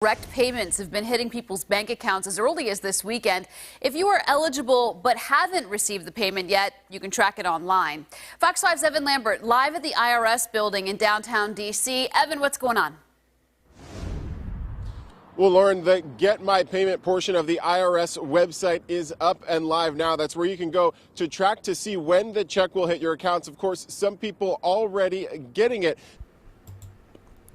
Direct payments have been hitting people's bank accounts as early as this weekend. If you are eligible but haven't received the payment yet, you can track it online. Fox 5's Evan Lambert live at the IRS building in downtown D.C. Evan, what's going on? Well, Lauren, the Get My Payment portion of the IRS website is up and live now. That's where you can go to track to see when the check will hit your accounts. Of course, some people already getting it.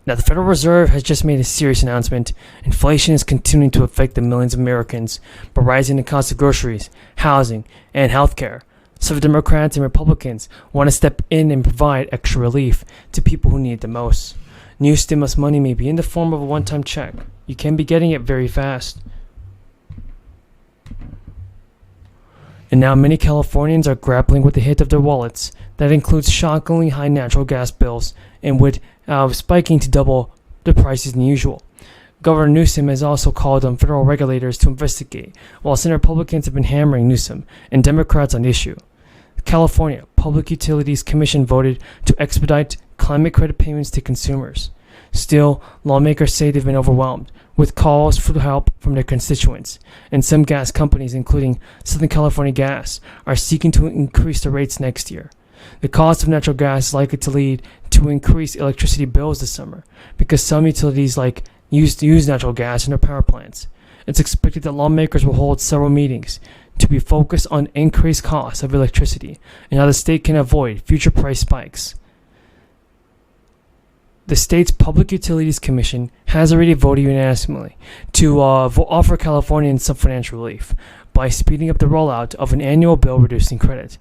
Now, the Federal Reserve has just made a serious announcement. Inflation is continuing to affect the millions of Americans by rising the cost of groceries, housing, and healthcare. So Democrats and Republicans want to step in and provide extra relief to people who need it the most. New stimulus money may be in the form of a one-time check. You can be getting it very fast. And now many Californians are grappling with the hit of their wallets. That includes shockingly high natural gas bills and with spiking to double the prices than usual. Governor Newsom has also called on federal regulators to investigate, while Senate Republicans have been hammering Newsom and Democrats on the issue. The California Public Utilities Commission voted to expedite climate credit payments to consumers. Still, lawmakers say they've been overwhelmed with calls for help from their constituents, and some gas companies, including Southern California Gas, are seeking to increase the rates next year. The cost of natural gas is likely to lead to increased electricity bills this summer because some utilities use natural gas in their power plants. It's expected that lawmakers will hold several meetings to be focused on increased costs of electricity and how the state can avoid future price spikes. The state's Public Utilities Commission has already voted unanimously to offer Californians some financial relief by speeding up the rollout of an annual bill reducing credit.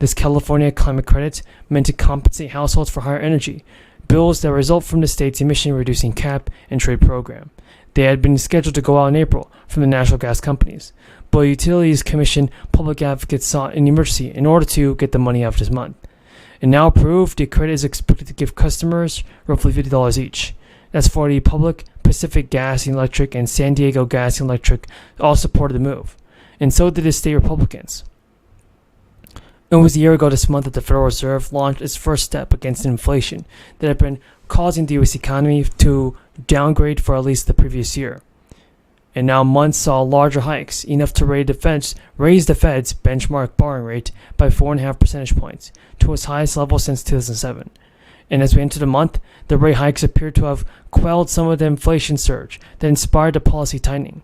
This California climate credit meant to compensate households for higher energy bills that result from the state's emission reducing cap and trade program. They had been scheduled to go out in April from the natural gas companies, but Utilities Commission public advocates sought an emergency in order to get the money out this month. And now approved, the credit is expected to give customers roughly $50 each. That's for the Public, Pacific Gas and Electric, and San Diego Gas and Electric all supported the move. And so did the state Republicans. It was a year ago this month that the Federal Reserve launched its first step against inflation that had been causing the U.S. economy to downgrade for at least the previous year. And now months saw larger hikes, enough to raise the Fed's benchmark borrowing rate by 4.5 percentage points to its highest level since 2007. And as we enter the month, the rate hikes appear to have quelled some of the inflation surge that inspired the policy tightening.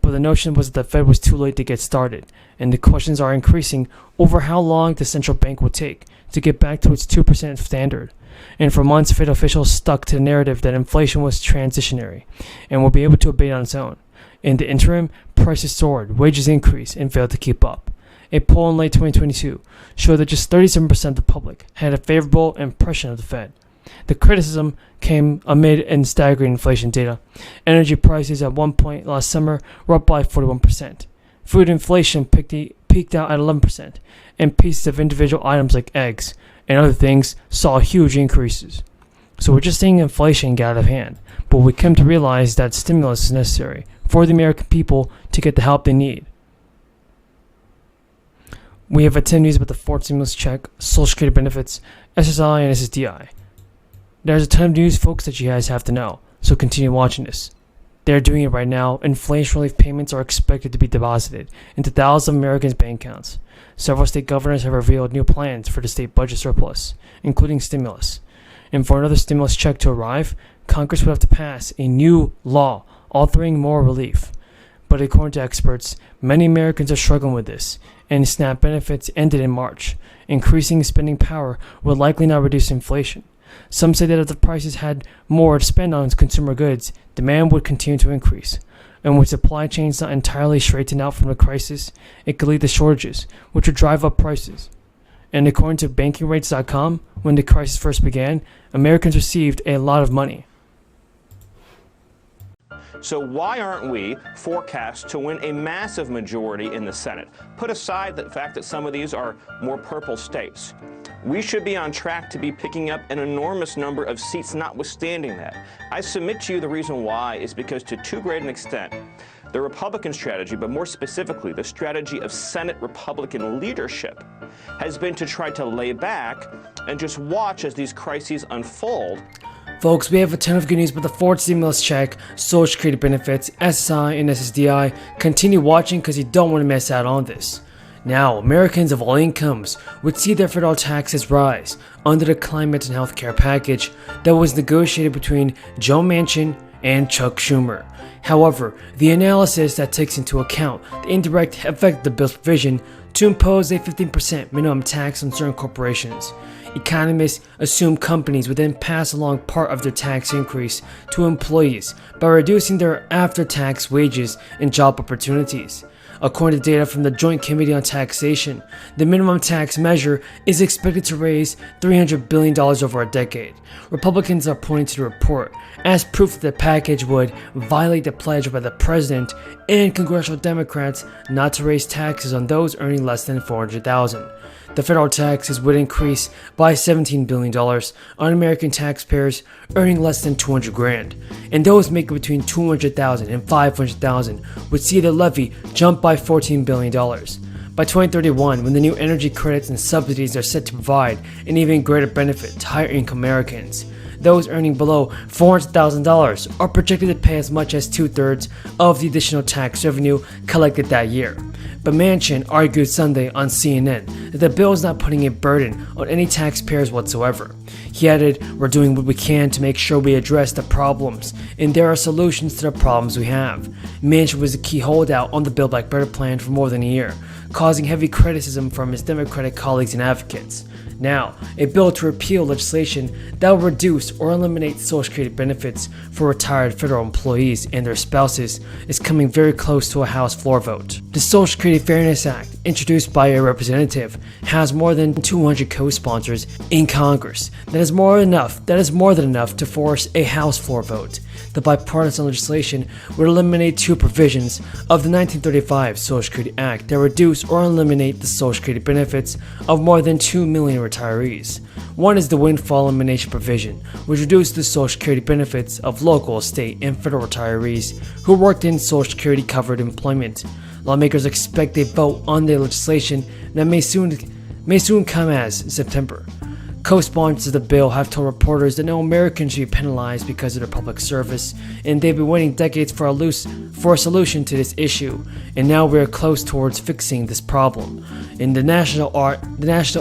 But the notion was that the Fed was too late to get started, and the questions are increasing over how long the central bank will take to get back to its 2% standard. And for months, Fed officials stuck to the narrative that inflation was transitionary and will be able to abate on its own. In the interim, prices soared, wages increased, and failed to keep up. A poll in late 2022 showed that just 37% of the public had a favorable impression of the Fed. The criticism came amid staggering inflation data. Energy prices at one point last summer were up by 41%. Food inflation peaked out at 11%, and pieces of individual items like eggs and other things saw huge increases. So we're just seeing inflation get out of hand, but we come to realize that stimulus is necessary for the American people to get the help they need. We have a 10 news about the fourth stimulus check, Social Security benefits, SSI, and SSDI. There's a ton of news, folks, that you guys have to know, so continue watching this. They're doing it right now. Inflation relief payments are expected to be deposited into thousands of Americans' bank accounts. Several state governors have revealed new plans for the state budget surplus, including stimulus. And for another stimulus check to arrive, Congress would have to pass a new law offering more relief. But according to experts, many Americans are struggling with this, and SNAP benefits ended in March. Increasing spending power will likely not reduce inflation. Some say that if the prices had more to spend on consumer goods, demand would continue to increase. And with supply chains not entirely straightened out from the crisis, it could lead to shortages, which would drive up prices. And according to bankingrates.com, when the crisis first began, Americans received a lot of money. So why aren't we forecast to win a massive majority in the Senate? Put aside the fact that some of these are more purple states. We should be on track to be picking up an enormous number of seats notwithstanding that. I submit to you the reason why is because to too great an extent, the Republican strategy, but more specifically the strategy of Senate Republican leadership, has been to try to lay back and just watch as these crises unfold. Folks, we have a ton of good news about the fourth stimulus check, Social Security benefits, SSI, and SSDI. Continue watching because you don't want to miss out on this. Now, Americans of all incomes would see their federal taxes rise under the climate and healthcare package that was negotiated between Joe Manchin and Chuck Schumer. However, the analysis that takes into account the indirect effect of the bill's provision to impose a 15% minimum tax on certain corporations. Economists assume companies would then pass along part of their tax increase to employees by reducing their after-tax wages and job opportunities. According to data from the Joint Committee on Taxation, the minimum tax measure is expected to raise $300 billion over a decade. Republicans are pointing to the report as proof that the package would violate the pledge by the president and congressional Democrats not to raise taxes on those earning less than $400,000. The federal taxes would increase by $17 billion on American taxpayers earning less than $200,000, and those making between $200,000 and $500,000 would see the levy jump by $14 billion. By 2031, when the new energy credits and subsidies are set to provide an even greater benefit to higher income Americans, those earning below $400,000 are projected to pay as much as 2/3 of the additional tax revenue collected that year. But Manchin argued Sunday on CNN that the bill is not putting a burden on any taxpayers whatsoever. He added, "We're doing what we can to make sure we address the problems, and there are solutions to the problems we have." Manchin was a key holdout on the Build Back Better plan for more than a year, causing heavy criticism from his Democratic colleagues and advocates. Now, a bill to repeal legislation that will reduce or eliminate Social Security benefits for retired federal employees and their spouses is coming very close to a House floor vote. The Social Security Fairness Act, introduced by a representative, has more than 200 co-sponsors in Congress. That is more than enough to force a House floor vote. The bipartisan legislation would eliminate two provisions of the 1935 Social Security Act that reduce or eliminate the Social Security benefits of more than 2 million retirees. One is the windfall elimination provision, which reduced the Social Security benefits of local, state, and federal retirees who worked in Social Security covered employment. Lawmakers expect a vote on the legislation that may soon come as September. Co-sponsors of the bill have told reporters that no American should be penalized because of their public service, and they've been waiting decades for a solution to this issue, and now we are close towards fixing this problem. And the National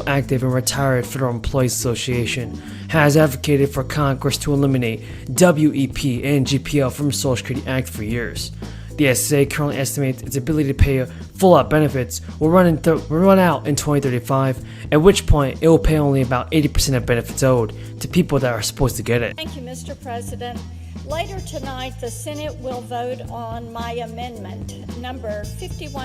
Active and Retired Federal Employees Association has advocated for Congress to eliminate WEP and GPL from the Social Security Act for years. The SSA currently estimates its ability to pay full-out benefits will run out in 2035, at which point it will pay only about 80% of benefits owed to people that are supposed to get it. Thank you, Mr. President. Later tonight, the Senate will vote on my amendment, number 51.